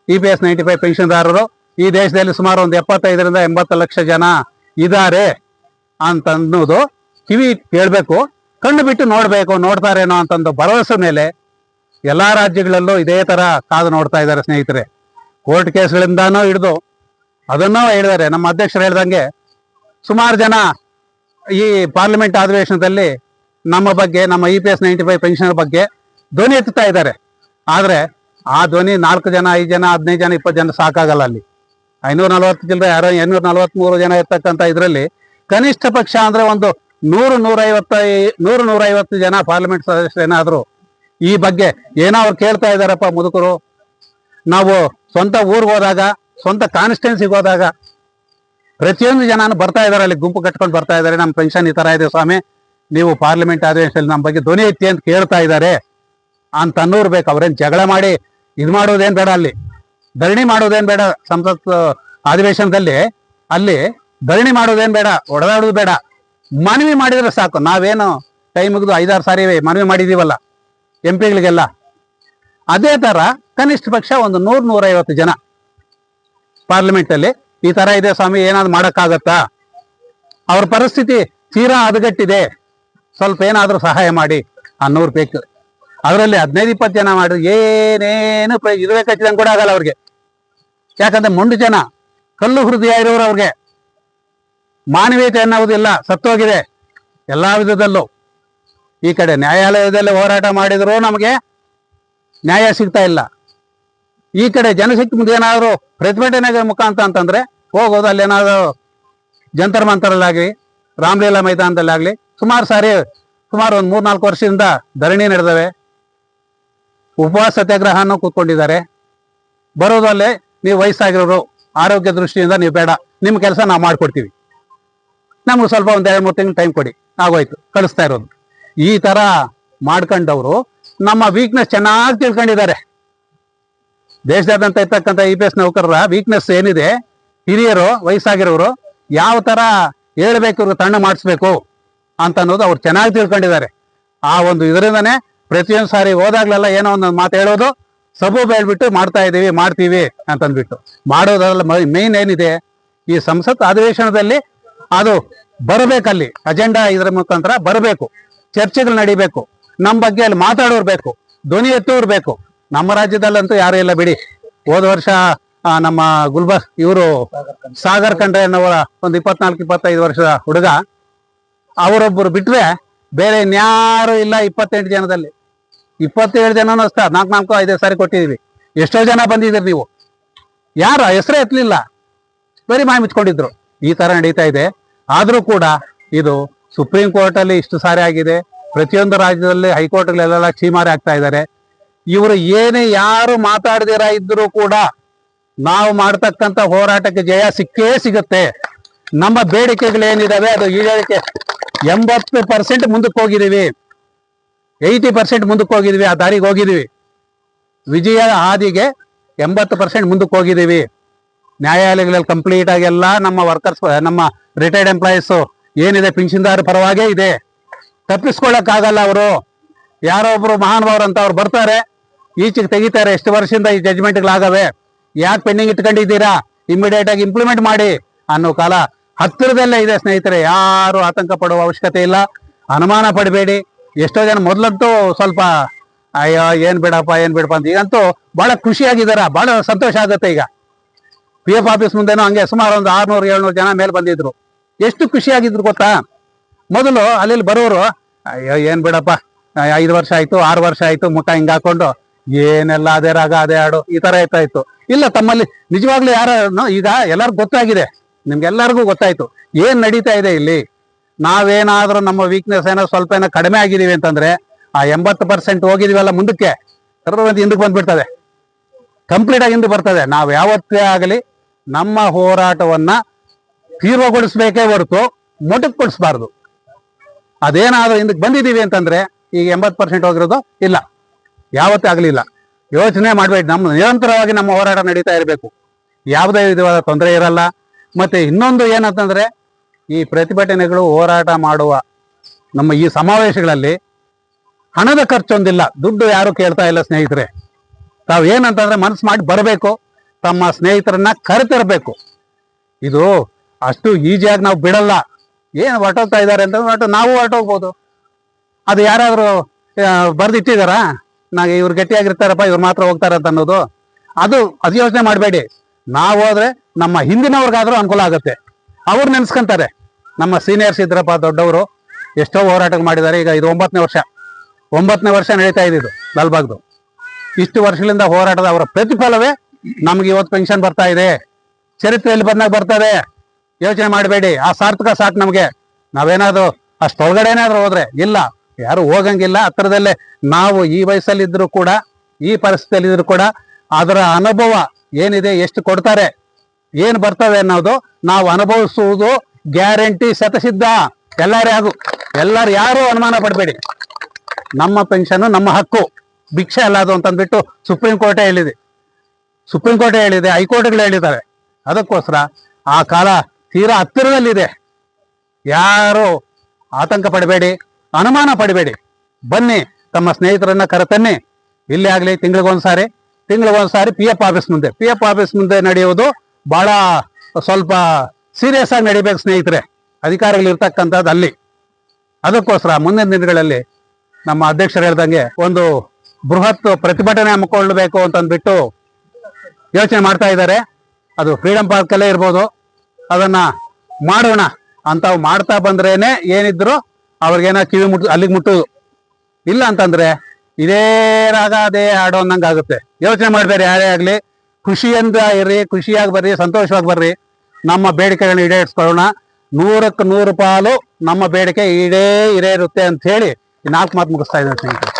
EPS 95 ಪೆನ್ಷನ್ದಾರರು ಈ ದೇಶದಲ್ಲಿ ಸುಮಾರು ಒಂದು 75ರಿಂದ 80 ಲಕ್ಷ ಜನ ಇದ್ದಾರೆ ಅಂತ ಅನ್ನೋದು ಕಿವಿ ಕೇಳಬೇಕು, ಕಣ್ಣು ಬಿಟ್ಟು ನೋಡ್ಬೇಕು, ನೋಡ್ತಾರೇನೋ ಅಂತಂದು ಭರವಸೆ ಮೇಲೆ ಎಲ್ಲಾ ರಾಜ್ಯಗಳಲ್ಲೂ ಇದೇ ತರ ಕಾದು ನೋಡ್ತಾ ಇದ್ದಾರೆ ಸ್ನೇಹಿತರೆ. ಕೋರ್ಟ್ ಕೇಸ್ಗಳಿಂದಾನೂ ಹಿಡಿದು ಅದನ್ನೂ ಹೇಳಿದ್ದಾರೆ. ನಮ್ಮ ಅಧ್ಯಕ್ಷರು ಹೇಳ್ದಂಗೆ ಸುಮಾರು ಜನ ಈ ಪಾರ್ಲಿಮೆಂಟ್ ಅಧಿವೇಶನದಲ್ಲಿ ನಮ್ಮ ಬಗ್ಗೆ, ನಮ್ಮ EPS 95 ಪೆನ್ಷನ್ ಬಗ್ಗೆ ಧ್ವನಿ ಎತ್ತುತ್ತಾ ಇದ್ದಾರೆ. ಆದ್ರೆ ಆ ಧ್ವನಿ 4 ಜನ, 5 ಜನ, 15 ಜನ, 20 ಜನ ಸಾಕಾಗಲ್ಲ. ಅಲ್ಲಿ 540 ಜಿಲ್ಲೆ 843 ಜನ ಇರ್ತಕ್ಕಂಥ ಇದರಲ್ಲಿ ಕನಿಷ್ಠ ಪಕ್ಷ ಅಂದ್ರೆ ಒಂದು 100-150 ಜನ ಪಾರ್ಲಿಮೆಂಟ್ ಸದಸ್ಯರು ಏನಾದ್ರು ಈ ಬಗ್ಗೆ ಏನೋ ಅವ್ರು ಕೇಳ್ತಾ ಇದಾರಪ್ಪ ಮುದುಕರು. ನಾವು ಸ್ವಂತ ಊರಿಗೆ ಹೋದಾಗ, ಸ್ವಂತ ಕಾನ್ಸ್ಟಿಟ್ಯೂನ್ಸಿಗೆ ಹೋದಾಗ ಪ್ರತಿಯೊಂದು ಜನ ಬರ್ತಾ ಇದಾರೆ, ಅಲ್ಲಿ ಗುಂಪು ಕಟ್ಕೊಂಡು ಬರ್ತಾ ಇದಾರೆ. ನಮ್ಮ ಪೆನ್ಷನ್ ಈ ತರ ಇದೆ ಸ್ವಾಮಿ, ನೀವು ಪಾರ್ಲಿಮೆಂಟ್ ಅಧಿವೇಶನದಲ್ಲಿ ನಮ್ಮ ಬಗ್ಗೆ ಧ್ವನಿ ಎತ್ತಿ ಅಂತ ಕೇಳ್ತಾ ಇದ್ದಾರೆ ಅಂತ ಅನ್ನೋರು ಬೇಕು. ಅವ್ರೇನ್ ಜಗಳ ಮಾಡಿ ಇದು ಮಾಡೋದೇನ್ ಬೇಡ, ಅಲ್ಲಿ ಧರಣಿ ಮಾಡೋದೇನ್ ಬೇಡ. ಸಂಸತ್ ಅಧಿವೇಶನದಲ್ಲಿ ಅಲ್ಲಿ ಧರಣಿ ಮಾಡೋದೇನ್ ಬೇಡ, ಒಡೆದಾಡೋದು ಬೇಡ, ಮನವಿ ಮಾಡಿದ್ರೆ ಸಾಕು. ನಾವೇನು ಕೈ ಮುಗಿದು 5-6 ಸಾರಿ ಮನವಿ ಮಾಡಿದೀವಲ್ಲ MP ಗಳಿಗೆಲ್ಲ, ಅದೇ ತರ ಕನಿಷ್ಠ ಪಕ್ಷ ಒಂದು 100-150 ಜನ ಪಾರ್ಲಿಮೆಂಟ್ ಅಲ್ಲಿ ಈ ತರ ಇದೆ ಸ್ವಾಮಿ, ಏನಾದ್ರು ಮಾಡಕ್ಕಾಗತ್ತಾ, ಅವ್ರ ಪರಿಸ್ಥಿತಿ ತೀರಾ ಹದಗೆಟ್ಟಿದೆ, ಸ್ವಲ್ಪ ಏನಾದ್ರೂ ಸಹಾಯ ಮಾಡಿ ಅನ್ನೋರು ಬೇಕು. ಅದರಲ್ಲಿ 15-20 ಜನ ಮಾಡಿದ್ರೆ ಏನೇನು ಇರುವೆ ಕಚ್ಚಿದಂಗೆ ಕೂಡ ಆಗಲ್ಲ ಅವ್ರಿಗೆ. ಯಾಕಂದ್ರೆ ಮೊಂಡು ಜನ, ಕಲ್ಲು ಹೃದಯ ಇರೋರು, ಅವ್ರಿಗೆ ಮಾನವೀಯತೆ ಅನ್ನೋದಿಲ್ಲ, ಸತ್ತೋಗಿದೆ ಎಲ್ಲಾ ವಿಧದಲ್ಲೂ. ಈ ಕಡೆ ನ್ಯಾಯಾಲಯದಲ್ಲಿ ಹೋರಾಟ ಮಾಡಿದ್ರು ನಮಗೆ ನ್ಯಾಯ ಸಿಗ್ತಾ ಇಲ್ಲ. ಈ ಕಡೆ ಜನಶಕ್ತಿ ಮುಂದೆ ಏನಾದ್ರು ಪ್ರತಿಭಟನೆಗಳ ಮುಖಾಂತರ ಅಂತಂದ್ರೆ ಹೋಗೋದು, ಅಲ್ಲಿ ಏನಾದ್ರು ಜಂತರ್ ಮಂತರಲ್ಲಾಗ್ಲಿ, ರಾಮಲೀಲಾ ಮೈದಾನದಲ್ಲಾಗ್ಲಿ ಸುಮಾರು ಒಂದು 3-4 ವರ್ಷದಿಂದ ಧರಣಿ ನಡೆದವೆ, ಉಪವಾಸ ಸತ್ಯಾಗ್ರಹನೂ ಕೂತ್ಕೊಂಡಿದ್ದಾರೆ. ಬರೋದಲ್ಲೇ ನೀವು ವಯಸ್ಸಾಗಿರೋರು, ಆರೋಗ್ಯ ದೃಷ್ಟಿಯಿಂದ ನೀವು ಬೇಡ, ನಿಮ್ಮ ಕೆಲಸ ನಾವು ಮಾಡ್ಕೊಡ್ತೀವಿ, ನಮ್ಗೆ ಸ್ವಲ್ಪ ಒಂದು 2-3 ತಿಂಗಳು ಟೈಮ್ ಕೊಡಿ, ಆಗೋಯ್ತು, ಕಳಿಸ್ತಾ ಇರೋದು. ಈ ತರ ಮಾಡ್ಕೊಂಡವ್ರು ನಮ್ಮ ವೀಕ್ನೆಸ್ ಚೆನ್ನಾಗಿ ತಿಳ್ಕೊಂಡಿದ್ದಾರೆ. ದೇಶದಾದ್ಯಂತ ಇರ್ತಕ್ಕಂಥ EPS ನೌಕರರ ವೀಕ್ನೆಸ್ ಏನಿದೆ, ಹಿರಿಯರು, ವಯಸ್ಸಾಗಿರೋರು ಯಾವ ತರ ಹೇಳ್ಬೇಕು, ತಣ್ಣ ಮಾಡಿಸ್ಬೇಕು ಅಂತ ಅನ್ನೋದು ಅವ್ರು ಚೆನ್ನಾಗಿ ತಿಳ್ಕೊಂಡಿದ್ದಾರೆ. ಆ ಒಂದು ಇದರಿಂದಾನೆ ಪ್ರತಿಯೊಂದು ಸಾರಿ ಹೋದಾಗ್ಲೆಲ್ಲ ಏನೋ ಒಂದು ಮಾತು ಹೇಳೋದು, ಸಬೂಬ್ ಹೇಳ್ಬಿಟ್ಟು ಮಾಡ್ತೀವಿ ಅಂತಂದ್ಬಿಟ್ಟು ಮಾಡೋದ್ರಲ್ಲ. ಮೇನ್ ಏನಿದೆ, ಈ ಸಂಸತ್ ಅಧಿವೇಶನದಲ್ಲಿ ಅದು ಬರಬೇಕಲ್ಲಿ ಅಜೆಂಡಾ, ಇದ್ರ ಮುಖಾಂತರ ಬರಬೇಕು, ಚರ್ಚೆಗಳು ನಡಿಬೇಕು, ನಮ್ಮ ಬಗ್ಗೆ ಅಲ್ಲಿ ಮಾತಾಡೋರು ಬೇಕು, ಧ್ವನಿ ಎತ್ತೋರು ಬೇಕು. ನಮ್ಮ ರಾಜ್ಯದಲ್ಲಂತೂ ಯಾರು ಇಲ್ಲ ಬಿಡಿ. ಹೋದ ವರ್ಷ ನಮ್ಮ ಇವರು ಸಾಗರ್ ಖಂಡ್ರೆ ಅನ್ನೋರ ಒಂದು 24-25 ವರ್ಷದ ಹುಡುಗ, ಅವರೊಬ್ಬರು ಬಿಟ್ರೆ ಬೇರೆ ಇನ್ಯಾರು ಇಲ್ಲ. 28 ಜನದಲ್ಲಿ 27 ಜನನೂ ಅಷ್ಟ 4-5 ಸಾರಿ ಕೊಟ್ಟಿದೀವಿ. ಎಷ್ಟೋ ಜನ ಬಂದಿದ್ದೀರಿ ನೀವು, ಯಾರ ಹೆಸರೇ ಎತ್ತಲಿಲ್ಲ, ಬರೀ ಮಾಯಿ ಮುಚ್ಕೊಂಡಿದ್ರು. ಈ ತರ ನಡೀತಾ ಇದೆ. ಆದ್ರೂ ಕೂಡ ಇದು ಸುಪ್ರೀಂ ಕೋರ್ಟ್ ಅಲ್ಲಿ ಇಷ್ಟು ಸಾರಿ ಆಗಿದೆ, ಪ್ರತಿಯೊಂದು ರಾಜ್ಯದಲ್ಲಿ ಹೈಕೋರ್ಟ್ಗಳೆಲ್ಲ ಚೀಮಾರಿ ಆಗ್ತಾ ಇದ್ದಾರೆ. ಇವರು ಏನೇ ಯಾರು ಮಾತಾಡದಿರ ಇದ್ರು ಕೂಡ ನಾವು ಮಾಡ್ತಕ್ಕಂಥ ಹೋರಾಟಕ್ಕೆ ಜಯ ಸಿಕ್ಕೇ ಸಿಗುತ್ತೆ. ನಮ್ಮ ಬೇಡಿಕೆಗಳೇನಿದಾವೆ ಅದು ಈಡೇರಿಕೆ 80% ಮುಂದಕ್ಕೆ ಹೋಗಿದೀವಿ, 80% ಮುಂದಕ್ಕೆ ಹೋಗಿದೀವಿ, ಆ ದಾರಿಗೆ ಹೋಗಿದೀವಿ. ವಿಜಯ ಹಾದಿಗೆ 80% ಮುಂದಕ್ಕೆ ಹೋಗಿದೀವಿ. ನ್ಯಾಯಾಲಯಗಳಲ್ಲಿ ಕಂಪ್ಲೀಟ್ ಆಗಿ ಎಲ್ಲ ನಮ್ಮ ವರ್ಕರ್ಸ್, ನಮ್ಮ ರಿಟೈರ್ಡ್ ಎಂಪ್ಲಾಯೀಸ್ ಏನಿದೆ ಪಿಂಚಣಿದಾರ ಪರವಾಗೇ ಇದೆ, ತಪ್ಪಿಸ್ಕೊಳ್ಳಕ್ಕಾಗಲ್ಲ. ಅವರು ಯಾರೋ ಒಬ್ರು ಮಹಾನುಭಾವರು ಅಂತ ಅವ್ರು ಬರ್ತಾರೆ, ಈಚೆಗೆ ತೆಗಿತಾರೆ. ಎಷ್ಟು ವರ್ಷದಿಂದ ಈ ಜಡ್ಜ್ಮೆಂಟ್ಗಳಾಗವೆ, ಯಾಕೆ ಪೆಂಡಿಂಗ್ ಇಟ್ಕೊಂಡಿದ್ದೀರಾ, ಇಮಿಡಿಯೇಟ್ ಆಗಿ ಇಂಪ್ಲಿಮೆಂಟ್ ಮಾಡಿ ಅನ್ನೋ ಕಾಲ ಹತ್ತಿರದಲ್ಲೇ ಇದೆ ಸ್ನೇಹಿತರೆ. ಯಾರು ಆತಂಕ ಪಡುವ ಅವಶ್ಯಕತೆ ಇಲ್ಲ, ಅನುಮಾನ ಪಡಬೇಡಿ. ಎಷ್ಟೋ ಜನ ಮೊದಲಂತೂ ಸ್ವಲ್ಪ ಅಯ್ಯೋ ಏನ್ ಬಿಡಪ್ಪ ಅಂತ, ಈಗಂತೂ ಬಹಳ ಖುಷಿಯಾಗಿದ್ದಾರ, ಬಹಳ ಸಂತೋಷ ಆಗುತ್ತೆ. ಈಗ PF ಆಫೀಸ್ ಮುಂದೆನೂ ಹಂಗೆ ಸುಮಾರು ಒಂದು 600-700 ಜನ ಮೇಲೆ ಬಂದಿದ್ರು. ಎಷ್ಟು ಖುಷಿಯಾಗಿದ್ರು ಗೊತ್ತಾ. ಮೊದಲು ಅಲ್ಲಿ ಬರೋರು ಅಯ್ಯೋ ಏನ್ ಬಿಡಪ್ಪ, 5 ವರ್ಷ ಆಯ್ತು, 6 ವರ್ಷ ಆಯ್ತು, ಮುಖ ಹಿಂಗ ಹಾಕೊಂಡು ಏನೆಲ್ಲ ಅದೇ ರಾಗ ಅದೇ ಹಾಡು ಈ ತರ ಇತ್ತು. ಇಲ್ಲ, ತಮ್ಮಲ್ಲಿ ನಿಜವಾಗ್ಲೂ ಯಾರು ಈಗ ಎಲ್ಲರಿಗೂ ಗೊತ್ತಾಗಿದೆ, ನಿಮ್ಗೆಲ್ಲರಿಗೂ ಗೊತ್ತಾಯ್ತು ಏನ್ ನಡೀತಾ ಇದೆ ಇಲ್ಲಿ. ನಾವೇನಾದ್ರೂ ನಮ್ಮ ವೀಕ್ನೆಸ್ ಏನೋ ಸ್ವಲ್ಪ ಏನೋ ಕಡಿಮೆ ಆಗಿದೀವಿ ಅಂತಂದ್ರೆ ಆ 80% ಹೋಗಿದೀವಲ್ಲ ಮುಂದಕ್ಕೆ ಹಿಂದಕ್ಕೆ ಬಂದ್ಬಿಡ್ತದೆ, ಕಂಪ್ಲೀಟ್ ಆಗಿ ಹಿಂದಕ್ಕೆ ಬರ್ತದೆ. ನಾವು ಯಾವತ್ತೇ ಆಗಲಿ ನಮ್ಮ ಹೋರಾಟವನ್ನ ತೀವ್ರಗೊಳಿಸ್ಬೇಕೇ ಹೊರತು ಮೊಟಕುಗೊಳಿಸಬಾರ್ದು. ಅದೇನಾದ್ರೂ ಹಿಂದಕ್ಕೆ ಬಂದಿದೀವಿ ಅಂತಂದ್ರೆ ಈಗ 80% ಹೋಗಿರೋದು ಇಲ್ಲ, ಯಾವತ್ತೇ ಆಗಲಿಲ್ಲ. ಯೋಚನೆ ಮಾಡಬೇಡಿ, ನಿರಂತರವಾಗಿ ನಮ್ಮ ಹೋರಾಟ ನಡೀತಾ ಇರಬೇಕು, ಯಾವುದೇ ವಿಧವಾದ ತೊಂದರೆ ಇರಲ್ಲ. ಮತ್ತೆ ಇನ್ನೊಂದು ಏನಂತಂದ್ರೆ, ಈ ಪ್ರತಿಭಟನೆಗಳು ಹೋರಾಟ ಮಾಡುವ ನಮ್ಮ ಈ ಸಮಾವೇಶಗಳಲ್ಲಿ ಹಣದ ಖರ್ಚೊಂದಿಲ್ಲ, ದುಡ್ಡು ಯಾರು ಕೇಳ್ತಾ ಇಲ್ಲ ಸ್ನೇಹಿತರೆ. ತಾವು ಏನಂತಂದ್ರೆ ಮನಸ್ಸು ಮಾಡಿ ಬರಬೇಕು, ತಮ್ಮ ಸ್ನೇಹಿತರನ್ನ ಕರೆತಿರ್ಬೇಕು. ಇದು ಅಷ್ಟು ಈಜಿಯಾಗಿ ನಾವು ಬಿಡಲ್ಲ. ಏನು ಹೊರಟೋಗ್ತಾ ಇದ್ದಾರೆ ಅಂತ ನಾವು ಹೊರಟೋಗ್ಬೋದು. ಅದು ಯಾರಾದರೂ ಬರ್ದಿಟ್ಟಿದಾರಾ ಇವ್ರು ಗಟ್ಟಿಯಾಗಿರ್ತಾರಪ್ಪ ಇವ್ರು ಮಾತ್ರ ಹೋಗ್ತಾರ ಅಂತ ಅನ್ನೋದು? ಅದು ಯೋಚನೆ ಮಾಡಬೇಡಿ. ನಾವು ಹೋದ್ರೆ ನಮ್ಮ ಹಿಂದಿನವ್ರಿಗಾದ್ರೂ ಅನುಕೂಲ ಆಗುತ್ತೆ. ಅವ್ರು ನೆನ್ಸ್ಕೊಂತಾರೆ. ನಮ್ಮ ಸೀನಿಯರ್ಸ್ ಇದ್ರಪ್ಪ, ದೊಡ್ಡವರು, ಎಷ್ಟೋ ಹೋರಾಟ ಮಾಡಿದ್ದಾರೆ. ಈಗ ಇದು 9ನೇ ವರ್ಷ ನಡೀತಾ ಇದ್ದಿದ್ದು ಲಾಲ್ಬಾಗ್ದು. ಇಷ್ಟು ವರ್ಷಗಳಿಂದ ಹೋರಾಟದ ಅವರ ಪ್ರತಿಫಲವೇ ನಮ್ಗೆ ಇವತ್ತು ಪೆನ್ಷನ್ ಬರ್ತಾ ಇದೆ. ಚರಿತ್ರೆಯಲ್ಲಿ ಬಂದಾಗ ಬರ್ತದೆ. ಯೋಚನೆ ಮಾಡಬೇಡಿ. ಆ ಸಾರ್ಥಕ ಸಾಕು ನಮಗೆ. ನಾವೇನಾದ್ರು ಅಷ್ಟೊಳಗಡೆ ಏನಾದ್ರು ಹೋದ್ರೆ ಇಲ್ಲ, ಯಾರು ಹೋಗಂಗಿಲ್ಲ. ಹತ್ರದಲ್ಲೇ ನಾವು ಈ ವಯಸ್ಸಲ್ಲಿದ್ರು ಕೂಡ, ಈ ಪರಿಸ್ಥಿತಿಯಲ್ಲಿ ಇದ್ರು ಕೂಡ ಅದರ ಅನುಭವ ಏನಿದೆ, ಎಷ್ಟು ಕೊಡ್ತಾರೆ, ಏನು ಬರ್ತವೆ ಅನ್ನೋದು ನಾವು ಅನುಭವಿಸುವುದು ಗ್ಯಾರಂಟಿ, ಶತಸಿದ್ಧ. ಎಲ್ಲರೂ ಯಾರು ಅನುಮಾನ ಪಡಬೇಡಿ. ನಮ್ಮ ಪೆನ್ಷನ್ ನಮ್ಮ ಹಕ್ಕು, ಭಿಕ್ಷೆ ಅಲ್ಲ ಅದು ಅಂತಂದ್ಬಿಟ್ಟು ಸುಪ್ರೀಂ ಕೋರ್ಟೇ ಹೇಳಿದೆ, ಹೈಕೋರ್ಟ್ಗಳು ಹೇಳಿದ್ದಾರೆ. ಅದಕ್ಕೋಸ್ಕರ ಆ ಕಾಲ ತೀರಾ ಹತ್ತಿರದಲ್ಲಿದೆ. ಯಾರು ಆತಂಕ ಪಡಬೇಡಿ, ಅನುಮಾನ ಪಡಬೇಡಿ. ಬನ್ನಿ, ತಮ್ಮ ಸ್ನೇಹಿತರನ್ನ ಕರೆತನ್ನಿ. ಇಲ್ಲೇ ಆಗಲಿ ತಿಂಗಳಿಗೊಂದ್ಸಾರಿ PF ಆಫೀಸ್ ಮುಂದೆ ನಡೆಯುವುದು ಬಹಳ ಸ್ವಲ್ಪ ಸೀರಿಯಸ್ ಆಗಿ ನಡಿಬೇಕು ಸ್ನೇಹಿತರೆ. ಅಧಿಕಾರಿಗಳಿರ್ತಕ್ಕಂಥದ್ದು ಅಲ್ಲಿ. ಅದಕ್ಕೋಸ್ಕರ ಮುಂದಿನ ದಿನಗಳಲ್ಲಿ ನಮ್ಮ ಅಧ್ಯಕ್ಷರು ಹೇಳ್ದಂಗೆ ಒಂದು ಬೃಹತ್ ಪ್ರತಿಭಟನೆ ಹಮ್ಮಿಕೊಳ್ಳಬೇಕು ಅಂತಂದ್ಬಿಟ್ಟು ಯೋಚನೆ ಮಾಡ್ತಾ ಇದ್ದಾರೆ. ಅದು ಫ್ರೀಡಂ ಪಾರ್ಕಲ್ಲೇ ಇರ್ಬೋದು. ಅದನ್ನ ಮಾಡೋಣ ಅಂತಾವು ಮಾಡ್ತಾ ಬಂದ್ರೇನೆ ಏನಿದ್ರು ಅವ್ರಿಗೇನ ಕಿವಿ ಅಲ್ಲಿಗೆ ಮುಟ್ಟುದು. ಇಲ್ಲ ಅಂತಂದ್ರೆ ಇದೇ ರಾಗ ಅದೇ ಹಾಡು ಅನ್ನಂಗೆ ಆಗುತ್ತೆ. ಯೋಚನೆ ಮಾಡಬೇಡಿ. ಯಾರೇ ಆಗಲಿ ಖುಷಿಯಿಂದ ಇರ್ರಿ, ಖುಷಿಯಾಗಿ ಬರ್ರಿ, ಸಂತೋಷವಾಗಿ ಬರ್ರಿ. ನಮ್ಮ ಬೇಡಿಕೆಗಳನ್ನ ಈಡೇರಿಸ್ಕೊಳ್ಳೋಣ. 100ಕ್ಕೆ 100 ಪಾಲು ನಮ್ಮ ಬೇಡಿಕೆ ಇರೇ ಇರುತ್ತೆ ಅಂತ ಹೇಳಿ 4 ಮಾತು ಮುಗಿಸ್ತಾ ಇದ್ದೀನಿ ಸ್ನೇಹಿತರೆ.